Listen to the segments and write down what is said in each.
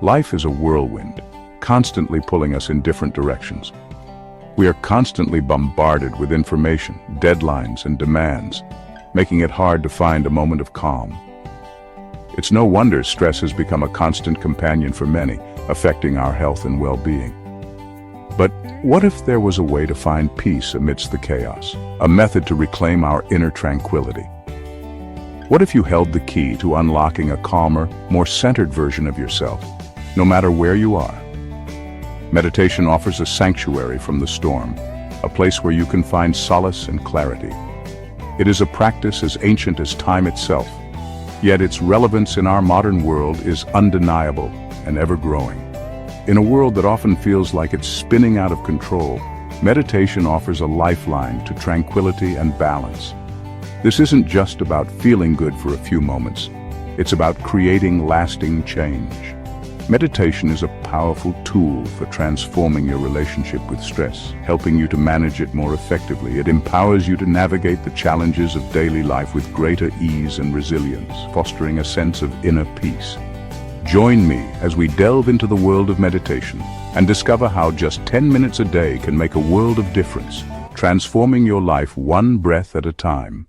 Life is a whirlwind, constantly pulling us in different directions. We are constantly bombarded with information, deadlines, and demands, making it hard to find a moment of calm. It's no wonder stress has become a constant companion for many, affecting our health and well-being. But what if there was a way to find peace amidst the chaos, a method to reclaim our inner tranquility? What if you held the key to unlocking a calmer, more centered version of yourself, no matter where you are? Meditation offers a sanctuary from the storm, a place where you can find solace and clarity. It is a practice as ancient as time itself, yet its relevance in our modern world is undeniable and ever-growing. In a world that often feels like it's spinning out of control, meditation offers a lifeline to tranquility and balance. This isn't just about feeling good for a few moments. It's about creating lasting change. Meditation is a powerful tool for transforming your relationship with stress, helping you to manage it more effectively. It empowers you to navigate the challenges of daily life with greater ease and resilience, fostering a sense of inner peace. Join me as we delve into the world of meditation and discover how just 10 minutes a day can make a world of difference, transforming your life one breath at a time.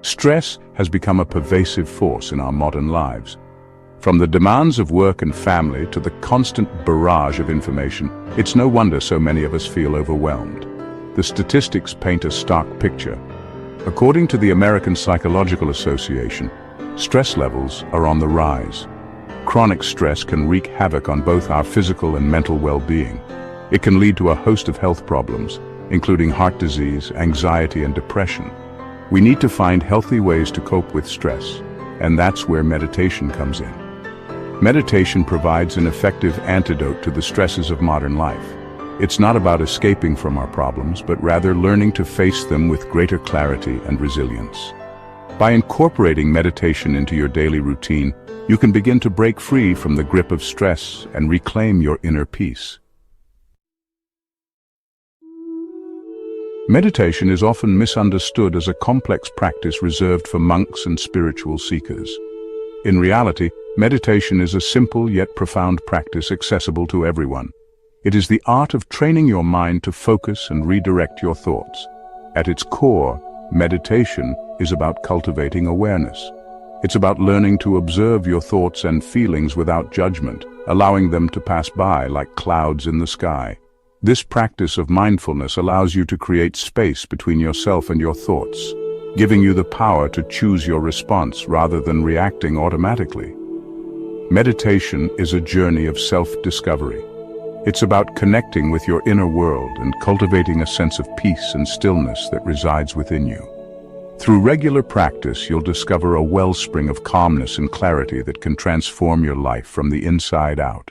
Stress has become a pervasive force in our modern lives. From the demands of work and family to the constant barrage of information, it's no wonder so many of us feel overwhelmed. The statistics paint a stark picture. According to the American Psychological Association, stress levels are on the rise. Chronic stress can wreak havoc on both our physical and mental well-being. It can lead to a host of health problems, including heart disease, anxiety, and depression. We need to find healthy ways to cope with stress, and that's where meditation comes in. Meditation provides an effective antidote to the stresses of modern life. It's not about escaping from our problems, but rather learning to face them with greater clarity and resilience. By incorporating meditation into your daily routine, you can begin to break free from the grip of stress and reclaim your inner peace. Meditation is often misunderstood as a complex practice reserved for monks and spiritual seekers. In reality, meditation is a simple yet profound practice accessible to everyone. It is the art of training your mind to focus and redirect your thoughts. At its core, meditation is about cultivating awareness. It's about learning to observe your thoughts and feelings without judgment, allowing them to pass by like clouds in the sky. This practice of mindfulness allows you to create space between yourself and your thoughts, giving you the power to choose your response rather than reacting automatically. Meditation is a journey of self-discovery. It's about connecting with your inner world and cultivating a sense of peace and stillness that resides within you. Through regular practice, you'll discover a wellspring of calmness and clarity that can transform your life from the inside out.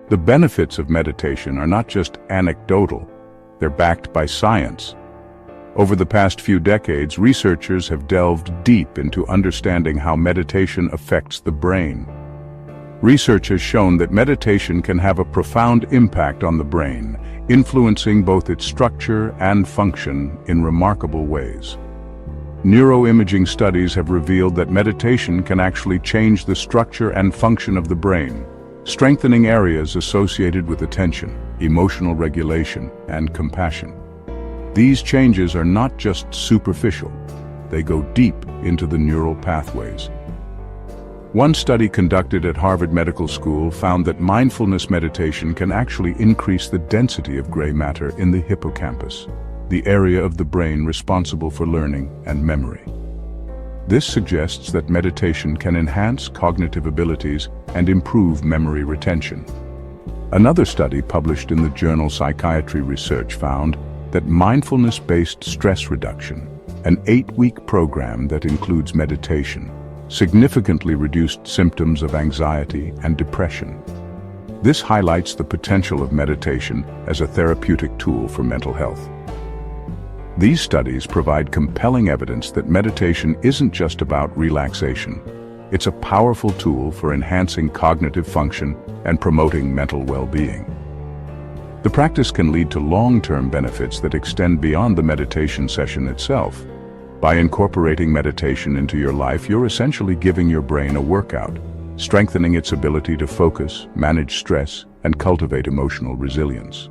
The benefits of meditation are not just anecdotal, they're backed by science. Over the past few decades, researchers have delved deep into understanding how meditation affects the brain. Research has shown that meditation can have a profound impact on the brain, influencing both its structure and function in remarkable ways. Neuroimaging studies have revealed that meditation can actually change the structure and function of the brain, strengthening areas associated with attention, emotional regulation, and compassion. These changes are not just superficial, they go deep into the neural pathways. One study conducted at Harvard Medical School found that mindfulness meditation can actually increase the density of gray matter in the hippocampus, the area of the brain responsible for learning and memory. This suggests that meditation can enhance cognitive abilities and improve memory retention. Another study published in the journal Psychiatry Research found that mindfulness-based stress reduction, an 8-week program that includes meditation, significantly reduced symptoms of anxiety and depression. This highlights the potential of meditation as a therapeutic tool for mental health. These studies provide compelling evidence that meditation isn't just about relaxation. It's a powerful tool for enhancing cognitive function and promoting mental well-being. The practice can lead to long-term benefits that extend beyond the meditation session itself. By incorporating meditation into your life, you're essentially giving your brain a workout, strengthening its ability to focus, manage stress, and cultivate emotional resilience.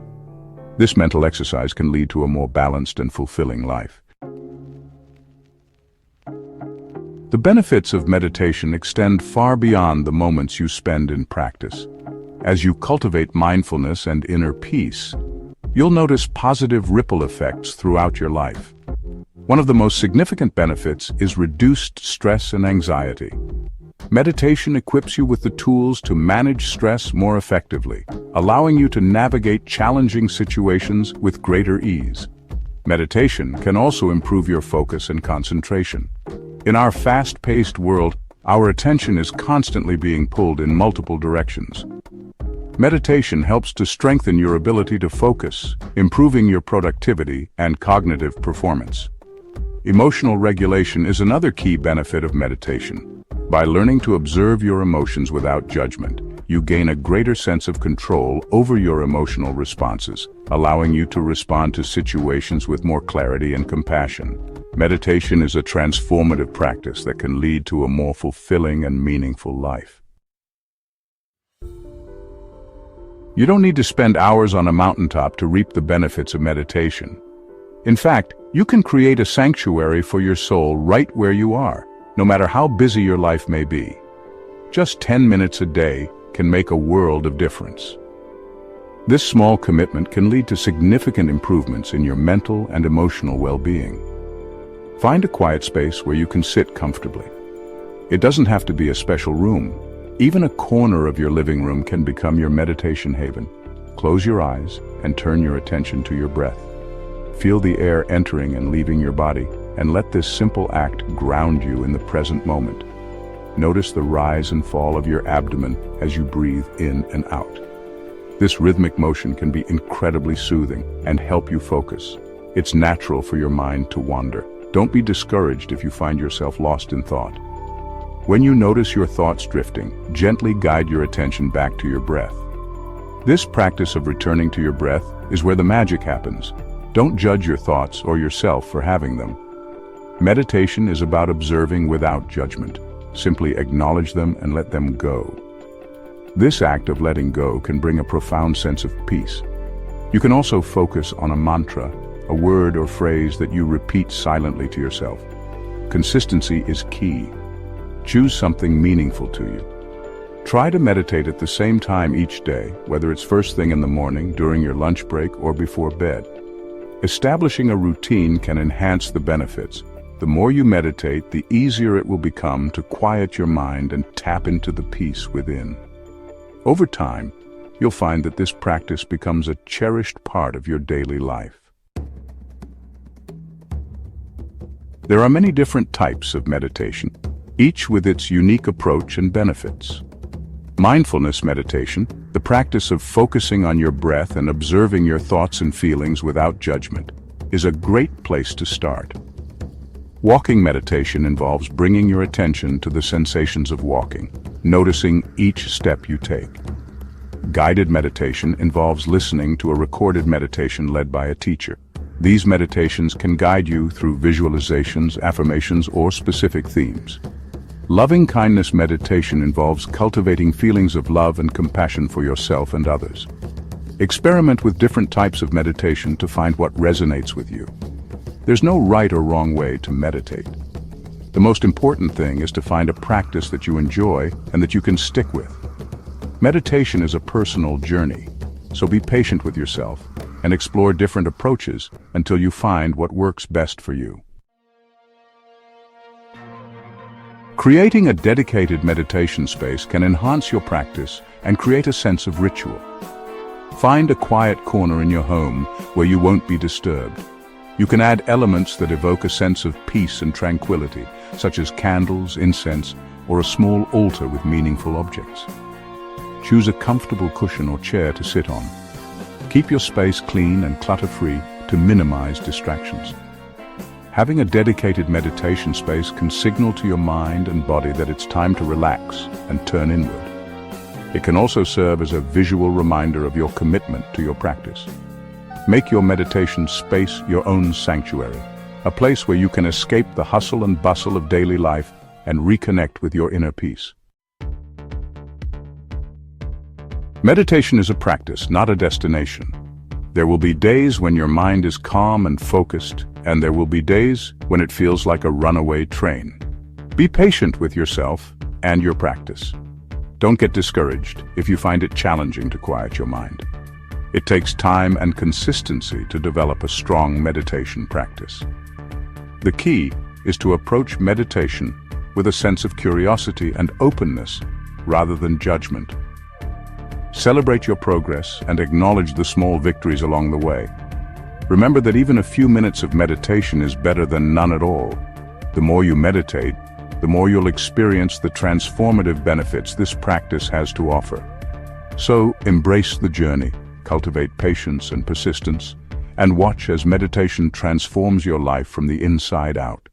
This mental exercise can lead to a more balanced and fulfilling life. The benefits of meditation extend far beyond the moments you spend in practice. As you cultivate mindfulness and inner peace, you'll notice positive ripple effects throughout your life. One of the most significant benefits is reduced stress and anxiety. Meditation equips you with the tools to manage stress more effectively, allowing you to navigate challenging situations with greater ease. Meditation can also improve your focus and concentration. In our fast-paced world, our attention is constantly being pulled in multiple directions. Meditation helps to strengthen your ability to focus, improving your productivity and cognitive performance. Emotional regulation is another key benefit of meditation. By learning to observe your emotions without judgment, you gain a greater sense of control over your emotional responses, allowing you to respond to situations with more clarity and compassion. Meditation is a transformative practice that can lead to a more fulfilling and meaningful life. You don't need to spend hours on a mountaintop to reap the benefits of meditation. In fact, you can create a sanctuary for your soul right where you are, no matter how busy your life may be. Just 10 minutes a day can make a world of difference. This small commitment can lead to significant improvements in your mental and emotional well-being. Find a quiet space where you can sit comfortably. It doesn't have to be a special room. Even a corner of your living room can become your meditation haven. Close your eyes and turn your attention to your breath. Feel the air entering and leaving your body, and let this simple act ground you in the present moment. Notice the rise and fall of your abdomen as you breathe in and out. This rhythmic motion can be incredibly soothing and help you focus. It's natural for your mind to wander. Don't be discouraged if you find yourself lost in thought. When you notice your thoughts drifting, gently guide your attention back to your breath. This practice of returning to your breath is where the magic happens. Don't judge your thoughts or yourself for having them. Meditation is about observing without judgment. Simply acknowledge them and let them go. This act of letting go can bring a profound sense of peace. You can also focus on a mantra, a word or phrase that you repeat silently to yourself. Consistency is key. Choose something meaningful to you. Try to meditate at the same time each day, whether it's first thing in the morning, during your lunch break, or before bed. Establishing a routine can enhance the benefits. The more you meditate, the easier it will become to quiet your mind and tap into the peace within. Over time, you'll find that this practice becomes a cherished part of your daily life. There are many different types of meditation, each with its unique approach and benefits. Mindfulness meditation, the practice of focusing on your breath and observing your thoughts and feelings without judgment, is a great place to start. Walking meditation involves bringing your attention to the sensations of walking, noticing each step you take. Guided meditation involves listening to a recorded meditation led by a teacher. These meditations can guide you through visualizations, affirmations, or specific themes. Loving kindness meditation involves cultivating feelings of love and compassion for yourself and others. Experiment with different types of meditation to find what resonates with you. There's no right or wrong way to meditate. The most important thing is to find a practice that you enjoy and that you can stick with. Meditation is a personal journey, so be patient with yourself and explore different approaches until you find what works best for you. Creating a dedicated meditation space can enhance your practice and create a sense of ritual. Find a quiet corner in your home where you won't be disturbed. You can add elements that evoke a sense of peace and tranquility, such as candles, incense, or a small altar with meaningful objects. Choose a comfortable cushion or chair to sit on. Keep your space clean and clutter-free to minimize distractions. Having a dedicated meditation space can signal to your mind and body that it's time to relax and turn inward. It can also serve as a visual reminder of your commitment to your practice. Make your meditation space your own sanctuary, a place where you can escape the hustle and bustle of daily life and reconnect with your inner peace. Meditation is a practice, not a destination. There will be days when your mind is calm and focused, and there will be days when it feels like a runaway train. Be patient with yourself and your practice. Don't get discouraged if you find it challenging to quiet your mind. It takes time and consistency to develop a strong meditation practice. The key is to approach meditation with a sense of curiosity and openness rather than judgment. Celebrate your progress and acknowledge the small victories along the way. Remember that even a few minutes of meditation is better than none at all. The more you meditate, the more you'll experience the transformative benefits this practice has to offer. So, embrace the journey, cultivate patience and persistence, and watch as meditation transforms your life from the inside out.